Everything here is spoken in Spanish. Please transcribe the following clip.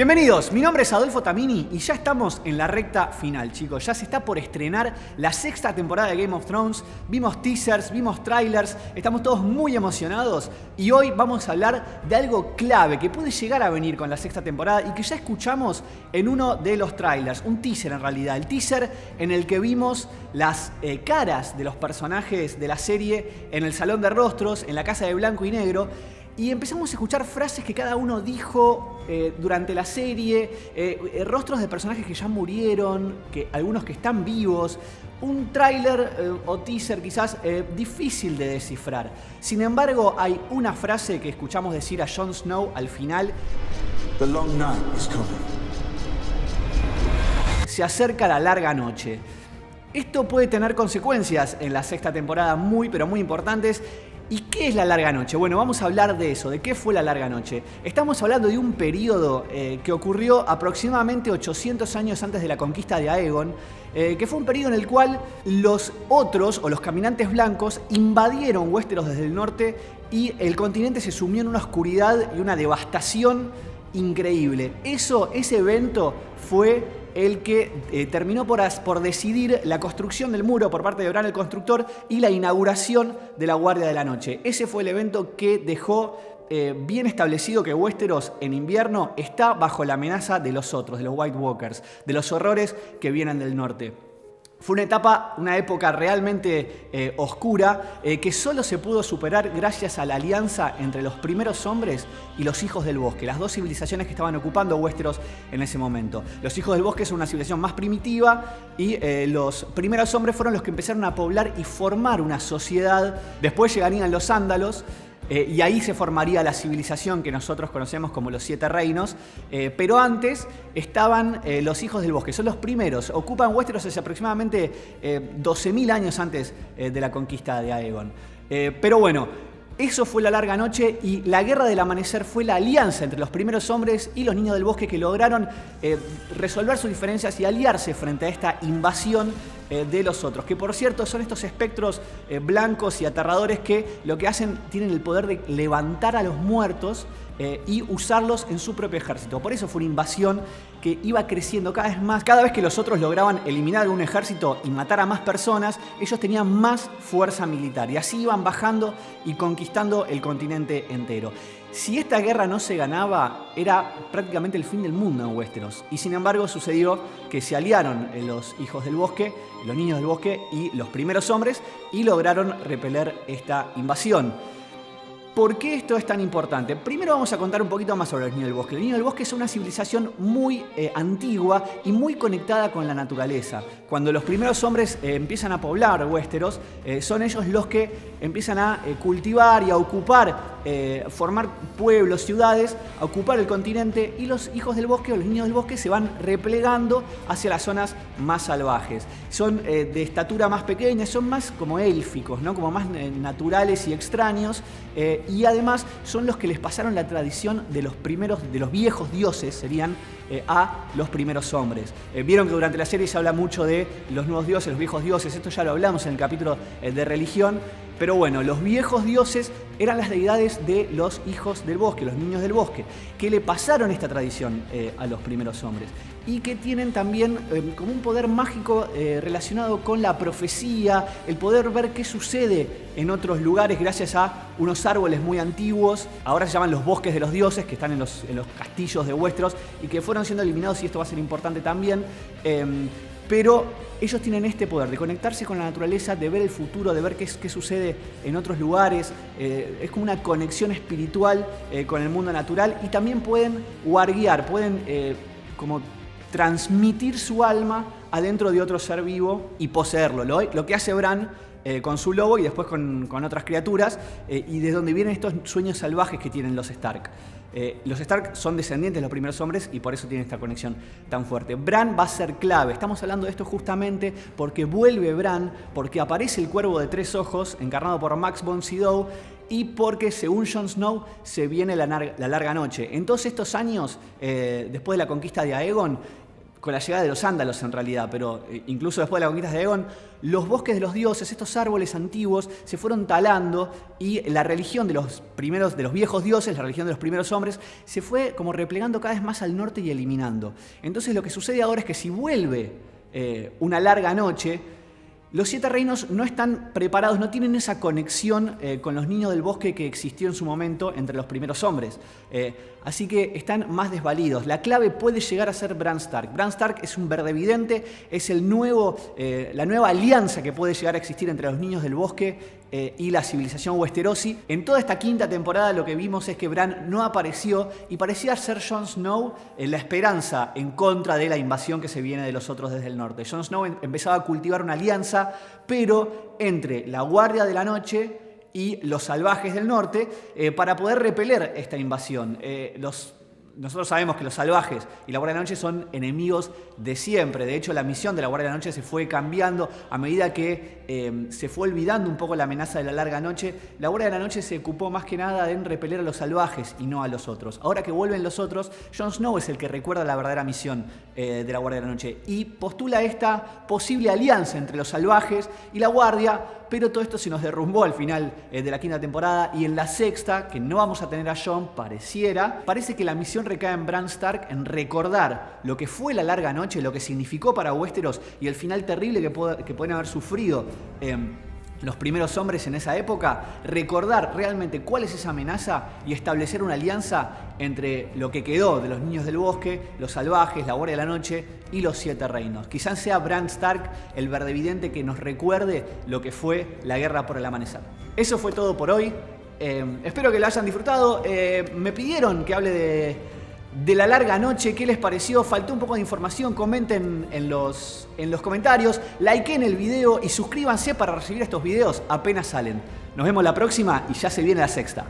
Bienvenidos, mi nombre es Adolfo Tamini y ya estamos en la recta final, chicos. Ya se está por estrenar la sexta temporada de Game of Thrones. Vimos teasers, vimos trailers, estamos todos muy emocionados y hoy vamos a hablar de algo clave que puede llegar a venir con la sexta temporada y que ya escuchamos en uno de los trailers, un teaser en realidad, el teaser en el que vimos las caras de los personajes de la serie en el Salón de Rostros, en la Casa de Blanco y Negro. Y empezamos a escuchar frases que cada uno dijo durante la serie, rostros de personajes que ya murieron, algunos que están vivos. Un tráiler o teaser quizás difícil de descifrar. Sin embargo, hay una frase que escuchamos decir a Jon Snow al final. The long night is coming. Se acerca la larga noche. Esto puede tener consecuencias en la sexta temporada muy, pero muy importantes. ¿Y qué es la larga noche? Bueno, vamos a hablar de eso, de qué fue la larga noche. Estamos hablando de un periodo que ocurrió aproximadamente 800 años antes de la conquista de Aegon, que fue un periodo en el cual los otros, o los caminantes blancos, invadieron Westeros desde el norte y el continente se sumió en una oscuridad y una devastación increíble. Ese evento fue el que terminó por decidir la construcción del muro por parte de Bran el Constructor y la inauguración de la Guardia de la Noche. Ese fue el evento que dejó bien establecido que Westeros en invierno está bajo la amenaza de los otros, de los White Walkers, de los horrores que vienen del norte. Fue una época realmente oscura que solo se pudo superar gracias a la alianza entre los primeros hombres y los hijos del bosque, las dos civilizaciones que estaban ocupando Westeros en ese momento. Los hijos del bosque son una civilización más primitiva y los primeros hombres fueron los que empezaron a poblar y formar una sociedad. Después llegarían los Ándalos. Y ahí se formaría la civilización que nosotros conocemos como los Siete Reinos. Pero antes estaban los hijos del bosque, son los primeros. Ocupan Westeros hace aproximadamente 12.000 años antes de la conquista de Aegon. Pero bueno, eso fue la larga noche y la guerra del amanecer fue la alianza entre los primeros hombres y los niños del bosque que lograron resolver sus diferencias y aliarse frente a esta invasión de los otros, que por cierto son estos espectros blancos y aterradores que lo que hacen, tienen el poder de levantar a los muertos y usarlos en su propio ejército. Por eso fue una invasión que iba creciendo cada vez más. Cada vez que los otros lograban eliminar un ejército y matar a más personas, ellos tenían más fuerza militar y así iban bajando y conquistando el continente entero. Si esta guerra no se ganaba, era prácticamente el fin del mundo en Westeros. Y sin embargo sucedió que se aliaron los hijos del bosque, los niños del bosque y los primeros hombres y lograron repeler esta invasión. ¿Por qué esto es tan importante? Primero vamos a contar un poquito más sobre los niños del bosque. Los niños del bosque son una civilización muy antigua y muy conectada con la naturaleza. Cuando los primeros hombres empiezan a poblar Westeros, son ellos los que empiezan a cultivar y a ocupar, formar pueblos, ciudades, a ocupar el continente, y los hijos del bosque o los niños del bosque se van replegando hacia las zonas más salvajes. Son de estatura más pequeña, son más como élficos, ¿no? Como más naturales y extraños. Y además son los que les pasaron la tradición de los viejos dioses, serían a los primeros hombres. Vieron que durante la serie se habla mucho de los nuevos dioses, los viejos dioses, esto ya lo hablamos en el capítulo de religión, pero bueno, los viejos dioses eran las deidades de los hijos del bosque, los niños del bosque, que le pasaron esta tradición a los primeros hombres y que tienen también como un poder mágico relacionado con la profecía, el poder ver qué sucede en otros lugares gracias a unos árboles muy antiguos, ahora se llaman los bosques de los dioses, que están en los castillos de Westeros y que fueron siendo eliminados, y esto va a ser importante también, pero ellos tienen este poder de conectarse con la naturaleza, de ver el futuro, de ver qué sucede en otros lugares. Es como una conexión espiritual con el mundo natural, y también pueden guardiar, pueden como transmitir su alma adentro de otro ser vivo y poseerlo. Lo que hace Bran con su lobo y después con otras criaturas, y de donde vienen estos sueños salvajes que tienen los Stark. Los Stark son descendientes de los primeros hombres y por eso tienen esta conexión tan fuerte. Bran va a ser clave. Estamos hablando de esto justamente porque vuelve Bran, porque aparece el Cuervo de Tres Ojos, encarnado por Max von Sydow, y porque, según Jon Snow, se viene la larga noche. En todos estos años, después de la conquista de Aegon, con la llegada de los ándalos en realidad, pero incluso después de las conquistas de Aegon, los bosques de los dioses, estos árboles antiguos, se fueron talando y la religión de los viejos dioses, la religión de los primeros hombres, se fue como replegando cada vez más al norte y eliminando. Entonces lo que sucede ahora es que si vuelve una larga noche, los 7 reinos no están preparados, no tienen esa conexión con los niños del bosque que existió en su momento entre los primeros hombres. Así que están más desvalidos. La clave puede llegar a ser Bran Stark. Bran Stark es un verdevidente, es la nueva alianza que puede llegar a existir entre los niños del bosque y la civilización Westerosi. En toda esta quinta temporada lo que vimos es que Bran no apareció y parecía ser Jon Snow la esperanza en contra de la invasión que se viene de los otros desde el norte. Jon Snow empezaba a cultivar una alianza, pero entre la Guardia de la Noche y los salvajes del norte para poder repeler esta invasión. Nosotros sabemos que los salvajes y la Guardia de la Noche son enemigos de siempre. De hecho, la misión de la Guardia de la Noche se fue cambiando a medida que se fue olvidando un poco la amenaza de la larga noche. La Guardia de la Noche se ocupó más que nada en repeler a los salvajes y no a los otros. Ahora que vuelven los otros, Jon Snow es el que recuerda la verdadera misión de la Guardia de la Noche y postula esta posible alianza entre los salvajes y la Guardia, pero todo esto se nos derrumbó al final de la quinta temporada y en la sexta, que no vamos a tener a Jon, parece que la misión recae en Bran Stark en recordar lo que fue la larga noche, lo que significó para Westeros y el final terrible que pueden haber sufrido los primeros hombres en esa época, recordar realmente cuál es esa amenaza y establecer una alianza entre lo que quedó de los niños del bosque, los salvajes, la Guardia de la Noche y los 7 reinos. Quizás sea Bran Stark el verdevidente que nos recuerde lo que fue la guerra por el amanecer. Eso fue todo por hoy. Espero que lo hayan disfrutado. Me pidieron que hable de la larga noche, ¿qué les pareció? Faltó un poco de información, comenten en los comentarios, likeen el video y suscríbanse para recibir estos videos apenas salen. Nos vemos la próxima y ya se viene la sexta.